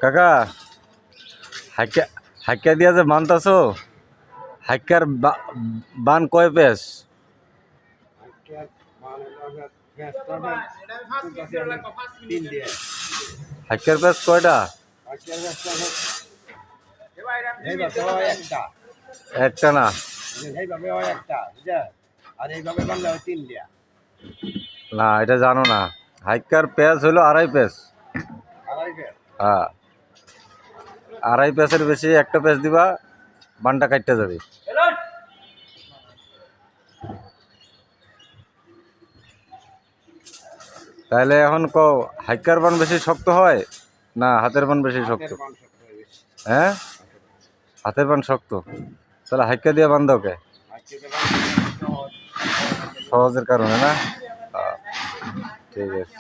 কাকা হাক্কা দিয়া যে বানতাছো, হাক্কার বান কয় পেস? হাক্কার পেস কয়টা? একটা না, না এটা জানো না। হাক্কার পেস হলো 2.5 পেস। হ্যাঁ, 2.5 পেসের বেশি একটা পেস দিবা, বানটা কাটতে যাবে। তাহলে এখন কও, হাক্কার বান বেশি শক্ত হয় না হাতের বান বেশি শক্ত? হ্যাঁ, হাতের বান শক্ত। তাহলে হাক্কা দিয়ে বান দাও কে? সহজের কারণে না? ঠিক আছে।